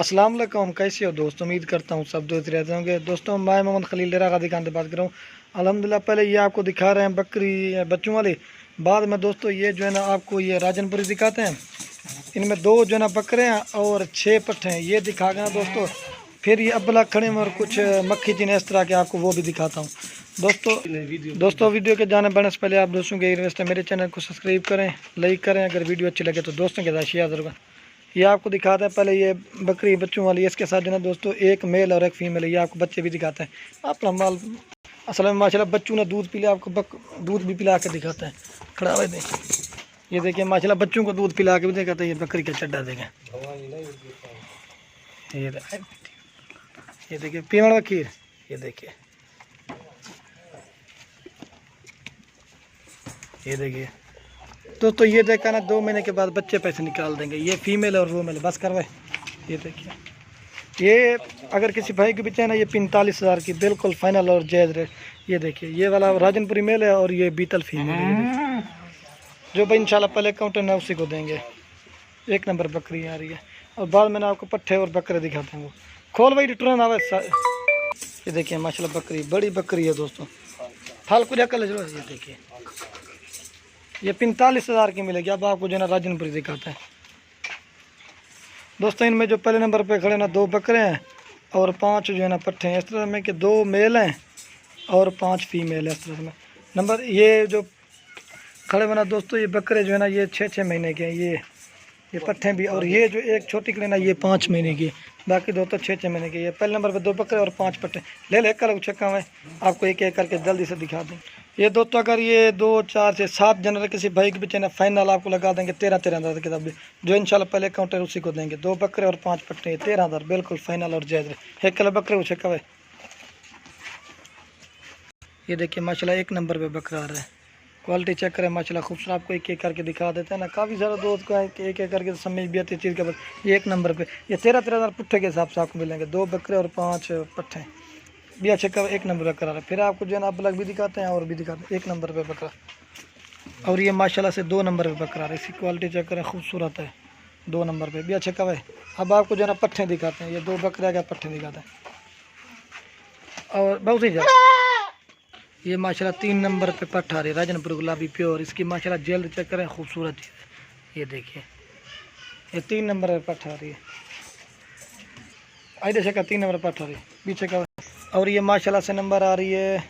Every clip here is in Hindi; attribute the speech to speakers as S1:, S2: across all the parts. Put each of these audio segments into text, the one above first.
S1: अस्सलाम वालेकुम, कैसे हो दोस्तों। उम्मीद करता हूँ सब दोस्त रहते होंगे। दोस्तों मैं मोहम्मद खलील डेरा गादी खान से बात कर रहा हूँ। अल्हम्दुलिल्लाह पहले ये आपको दिखा रहे हैं बकरी बच्चों वाली। बाद में दोस्तों ये जो है ना आपको ये राजनपुरी दिखाते हैं। इनमें दो जो है ना बकरे हैं और 6 पट्ठे हैं, ये दिखा गए दोस्तों। फिर ये अब्बला खड़े में और कुछ मक्खी चीन इस तरह के आपको वो भी दिखाता हूँ दोस्तों वीडियो के जाने बढ़ने से पहले आप दोस्तों के रिक्वेस्ट है, मेरे चैनल को सब्सक्राइब करें, लाइक करें। अगर वीडियो अच्छी लगे तो दोस्तों के साथ शेयर करें। ये आपको दिखाता है पहले ये बकरी बच्चों वाली, इसके साथ जो है दोस्तों एक मेल और एक फीमेल है। ये आपको बच्चे भी दिखाते हैं अपना माल। असल में माशाल्लाह बच्चों ने दूध पी लिया, आपको दूध भी पिला के दिखाते हैं। खड़ा हुआ देखें, ये देखिए माशाल्लाह बच्चों को दूध पिला के भी दिखाते हैं। ये बकरी का चड्डा देखें, ये देखिए पीवड़ खीर, ये देखिए, ये देखिए दोस्तों। ये देखा ना 2 महीने के बाद बच्चे पैसे निकाल देंगे। ये फीमेल और वो मेल बस करवाए। ये देखिए, ये अगर किसी भाई के पीछे ना ये 45,000 की बिल्कुल फाइनल और जायज़ रेट। ये देखिए ये वाला राजनपुरी मेल है और ये बीतल फीमेल है। जो भाई इंशाल्लाह पहले काउंटर ना उसी को देंगे। एक नंबर बकरी आ रही है। और बाद में ना आपको पट्ठे और बकरे दिखाते हैं। वो खोल भाई ट्रेन आवे। ये देखिए माशाल्लाह बकरी बड़ी बकरी है दोस्तों। फाल कुछ कल ये देखिए, ये 45,000 की मिलेगी। अब आपको जो है ना राजनपुरी दिखाते हैं दोस्तों। इनमें जो पहले नंबर पे खड़े ना 2 बकरे हैं और 5 जो है ना पट्ठे हैं। इस तरह में कि 2 मेल हैं और 5 फीमेल है। इस तरह में नंबर ये जो खड़े बना दोस्तों, ये बकरे जो है ना ये 6-6 महीने के हैं। ये पट्ठे भी। और ये जो एक छोटी खड़े ना ये 5 महीने की, बाकी दो तो 6-6 महीने के। ये पहले नंबर पे 2 बकरे और 5 पट्टे। ले ले कर चक्का में आपको एक एक करके जल्दी से दिखा दें। ये दोस्तों अगर ये 2, 4 से 7 जनवरी किसी भाई के पीछे ना फाइनल आपको लगा देंगे 13,000 की तब जो इंशाल्लाह पहले काउंटर उसी को देंगे। 2 बकरे और 5 पट्टे 13,000 बिल्कुल फाइनल और जायज़। एक किलो बकरे उसे कवे। ये देखिए माशाल्लाह एक नंबर पे बकरा आ रहा है। क्वालिटी चेक करें माशाल्लाह खूबसूरत। आपको एक एक करके दिखा देते हैं ना, काफ़ी सारा दोस्त को एक एक करके समझ भी आती है चीज़ का। ये एक नंबर पे ये 13,000 पुट्ठे के हिसाब से आपको मिलेंगे। 2 बकरे और 5 पट्ठे भी अच्छे का एक नंबर बकरा रहा है। फिर आपको जो है ना अलग भी दिखाते हैं और भी दिखाते हैं। 1 नंबर पे बकरा। और ये माशाल्लाह से 2 नंबर पे बकरा रहा है। इसकी क्वालिटी चेक करें, खूबसूरत है। 2 नंबर पे भी अच्छे का है। अब आपको जो है ना पट्ठे दिखाते हैं। ये 2 बकरे का पट्ठे दिखाते हैं और बहुत ही ज़्यादा। ये माशाल्लाह 3 नंबर पे पट्ठा रही है, राजनपुर गुलाबी प्योर। इसकी माशाल्लाह जल्द चेक करें, खूबसूरत चीज़ है। ये देखिए ये 3 नंबर पे पट्ठा रही है। आई देखे का 3 नंबर पट्ठा रही है पीछे का। और ये माशाल्लाह से नंबर आ रही है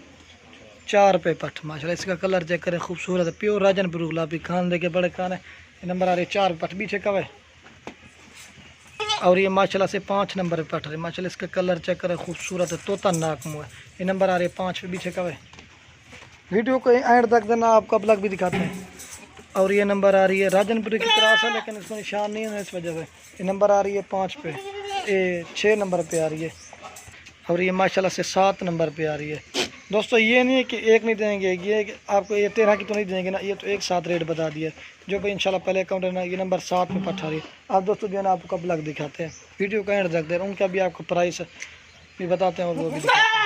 S1: 4 पे पट्ठ। माशाल्लाह इसका कलर चेक करें, खूबसूरत है। प्योर राजनपुर गुलाबी खान देखे बड़े खान है। ये नंबर आ रही है 4 पट्ठ पीछे का है। और ये माशाल्लाह से 5 नंबर पे पट्ठ रही है। माशाल्लाह इसका कलर चेक करें, खूबसूरत है। तोता नाक मुँह है। ये नंबर आ रही है 5 पे पीछे का है। वीडियो को एंड तक देना, आपको अब लग भी दिखाते हैं। और ये नंबर आ रही है राजनपुरी की क्रॉस है, लेकिन इसको निशान नहीं है इस वजह से। ये नंबर आ रही है 5 पे, ये 6 नंबर पे आ रही है। और ये माशाल्लाह से 7 नंबर पे आ रही है दोस्तों। ये नहीं है कि एक नहीं देंगे, ये आपको ये 13 की तो नहीं देंगे ना, ये तो एक साथ रेट बता दिया जो भाई इंशाल्लाह पहले अकाउंट है ना। ये नंबर 7 पे पट्ठा रही है। आप दोस्तों जो है ना आपको कब लग दिखाते हैं। वीडियो का एंड तक दे रहे हैं, उनका भी आपको प्राइस भी बताते हैं और वो भी दिखाते हैं।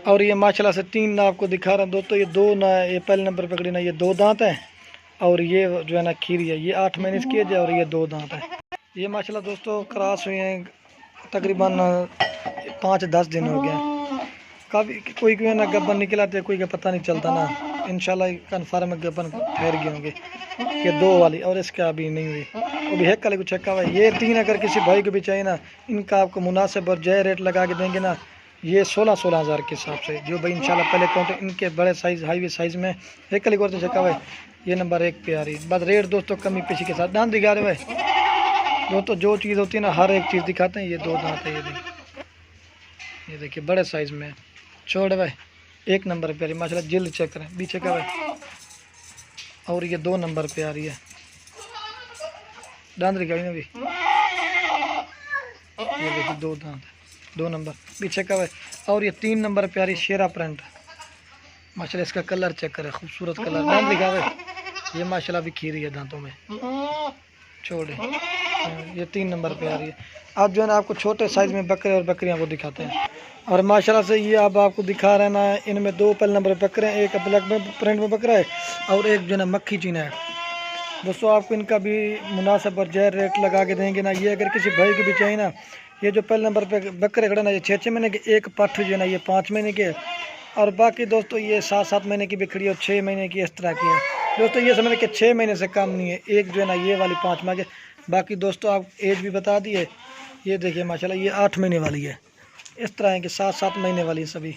S1: और ये माशाल्लाह से 3 ना आपको दिखा रहे हैं दोस्तों। ये 2 ना, ये पहले नंबर पकड़ी ना, ये 2 दांत हैं। और ये जो है ना खीरी है, ये 8 महीने की एज है और ये 2 दांत है। ये माशाल्लाह दोस्तों क्रॉस हुए हैं तकरीबन 5-10 दिन हो गए हैं। काफ़ी कोई कोई ना गब्बन निकल आते, कोई का पता नहीं चलता ना। इंशाल्लाह कन्फर्म गब्बन ठहर गए होंगे। ये 2 वाली और इसका अभी नहीं हुई, वो भी हेक कल को चक्का हुआ। ये 3 अगर किसी भाई को भी चाहिए ना, इनका आपको मुनासिब और जय रेट लगा के देंगे ना। ये 16,000 के हिसाब से जो भाई इंशाल्लाह पहले काउंटर इनके बड़े साइज़ हाईवे साइज़ में एक कली को चक्का हुआ। ये नंबर 1 पे आ रही है। बस रेट दोस्तों कमी पेशी के साथ दांत दिखा रहे भाई दोस्तों। जो चीज़ होती है ना हर एक चीज़ दिखाते हैं। ये 2 दांत है। ये देखिए बड़े साइज़ में छोड़ भाई 1 नंबर पे आ रही है माशाल्लाह। जिल्द चेक करें पीछे का भाई। और ये 2 नंबर पे आ रही है दांत दिखाई ना भी। ये देखिए 2 दांत है, 2 नंबर पीछे का है। और ये 3 नंबर पे आ रही शेरा प्रिंट माशाल्लाह। इसका कलर चेक करें, खूबसूरत कलर। दांत दिखावे ये माशाल्लाह भी खीरी है दांतों में छोड़े। ये 3 नंबर पे आ रही है। अब जो है ना आपको छोटे साइज़ में बकरे और बकरियां वो दिखाते हैं। और माशाल्लाह से ये अब आपको दिखा रहे हैं ना, इनमें 2 पहले नंबर पे बकरे हैं। एक ब्लैक में प्रिंट में बकरा है और एक जो है ना मक्खी चीना है। दोस्तों आपको इनका भी मुनासिब और जैर रेट लगा के देंगे ना। ये अगर किसी भाई को भी चाहिए ना, ये जो पहले नंबर पे बकरे खड़े ना, ये 6-6 महीने के, एक पठ जो है ना ये 5 महीने के, और बाकी दोस्तों ये 7-7 महीने की बिखड़ी और 6 महीने की इस तरह की है। दोस्तों ये समझ के 6 महीने से कम नहीं है। एक जो है ना ये वाली 5 माह के। बाकी दोस्तों आप एज भी बता दिए। ये देखिए माशाल्लाह ये 8 महीने वाली है। इस तरह है कि 7-7 महीने वाली सभी।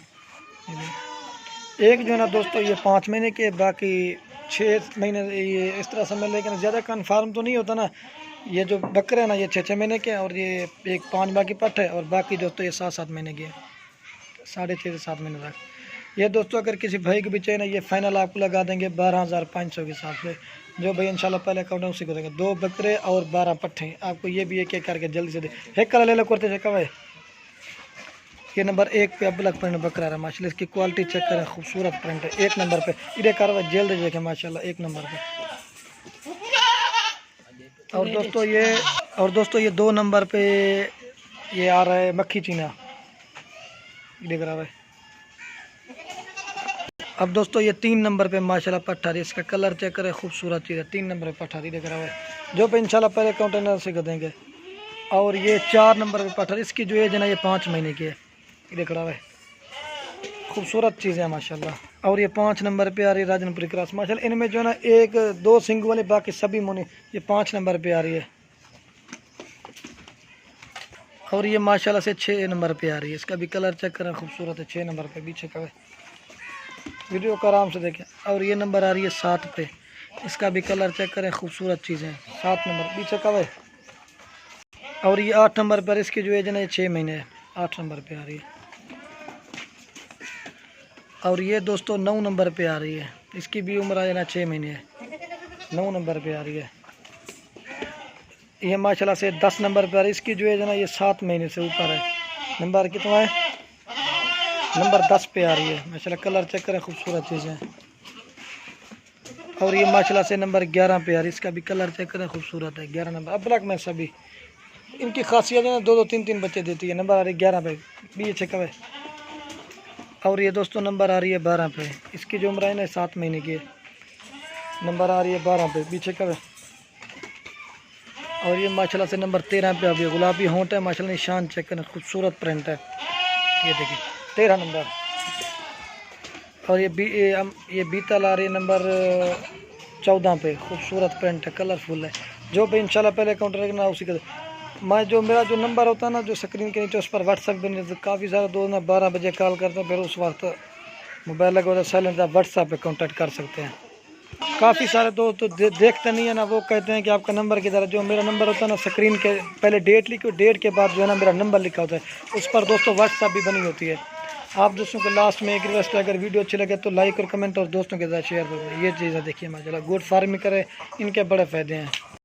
S1: एक जो है ना दोस्तों ये 5 महीने के, बाकी 6 महीने ये इस तरह समझ। लेकिन ज़्यादा कन्फर्म तो नहीं होता ना। ये जो बकरे हैं ना ये 6-6 महीने के हैं, और ये एक 5 माह की पठ है, और बाकी दोस्तों ये 7-7 महीने की है, 6.5 से 7 महीने तक। ये दोस्तों अगर किसी भाई को भी चाहिए ना, ये फाइनल आपको लगा देंगे 12,500 के हिसाब से। जो भाई इंशाल्लाह पहले अकाउंट है उसी को देंगे। 2 बकरे और 12 पट्ठे आपको। ये भी एक एक करके जल्दी से दे। एक कलर ले लो करते से कब है। ये नंबर 1 पे अब्लक प्रिंट बकरा रहा है माशाल्लाह। इसकी क्वालिटी चेक करें, खूबसूरत प्रिंट है। 1 नंबर पे इधर कार्रवाई जल्द देखें माशाल्लाह, 1 नंबर पे। और दोस्तों ये 2 नंबर पे ये आ रहा है मक्खी चीना, देख रहा है। अब दोस्तों ये 3 नंबर पे माशाल्लाह पठारी, इसका कलर चेक करें, खूबसूरत चीज़ है। 3 नंबर पे पठारी देख रहा है, जो पे इंशाल्लाह पहले काउंटर से कर देंगे। और ये 4 नंबर पे पठारी, इसकी जो एज है ना ये 5 महीने की है, देख रहा है। खूबसूरत चीज़ें हैं माशाल्लाह। और ये 5 नंबर पे आ रही है राजनपुरी क्रॉस माशाल्लाह। इनमें जो है ना 1-2 सिंग वाले, बाकी सभी मोनी। ये 5 नंबर पे आ रही है। और ये माशाल्लाह से 6 नंबर पे आ रही है। इसका भी कलर चेक करें, खूबसूरत है। 6 नंबर पे पीछे का है, वीडियो को आराम से देखें। और ये नंबर आ रही है 7 पे, इसका भी कलर चेक करें, खूबसूरत चीज़ें हैं। 7 नंबर पीछे का है। और ये 8 नंबर पर, इसकी जो एज है ना ये 6 महीने है, 8 नंबर पे आ रही है। और ये दोस्तों 9 नंबर पे आ रही है, इसकी भी उम्र है ना 6 महीने है, 9 नंबर पे आ रही है। ये माशाल्लाह से 10 नंबर पे आ रही है, इसकी जो है ना ये 7 महीने से ऊपर है। नंबर कितना है, नंबर 10 पे आ रही है माशाल्लाह। कलर चेक करें, खूबसूरत चीज़ें। और ये माशाल्लाह से नंबर 11 पे आ रही है, इसका भी कलर चेक करें, खूबसूरत है। 11 नंबर अबलक में सभी। इनकी खासियत है ना 2-2 3-3 बच्चे देती है। नंबर आ रही है 11 पे, भी चेक है। और ये दोस्तों नंबर आ रही है 12 पे, इसकी जो उम्र है ना 7 महीने की है। नंबर आ रही है 12 पे, पीछे का है। और ये माशाल्लाह से नंबर 13 पे अभी गुलाबी होंठ है माशाल्लाह। निशान चेक करें, खूबसूरत प्रिंट है। ये देखिए 13 नंबर। और ये बीतल आ रही है नंबर 14 पे, खूबसूरत प्रिंट है, कलरफुल है। जो भी इंशाल्लाह पहले काउंटर रखना उसी का मेरा जो नंबर होता है ना जो स्क्रीन के नीचे, उस पर व्हाट्सअप भी काफ़ी सारे दोस्त ना 12 बजे कॉल करते हैं, फिर उस वक्त मोबाइल लगा होता साइलेंट, आप व्हाट्सअप पे कांटेक्ट कर सकते हैं। काफ़ी सारे दोस्त तो देखते नहीं है ना, वो कहते हैं कि आपका नंबर किधर है। जो मेरा नंबर होता है ना स्क्रीन के पहले डेट लिखी, डेट के बाद जो है ना मेरा नंबर लिखा होता है, उस पर दोस्तों व्हाट्सअप भी बनी होती है। आप दोस्तों को लास्ट में एक रिक्वेस्ट है, अगर वीडियो अच्छी लगे तो लाइक और कमेंट और दोस्तों के साथ शेयर करें। ये चीज़ें देखिए माशाल्लाह, गुड फार्मिंग करें, इनके बड़े फ़ायदे हैं।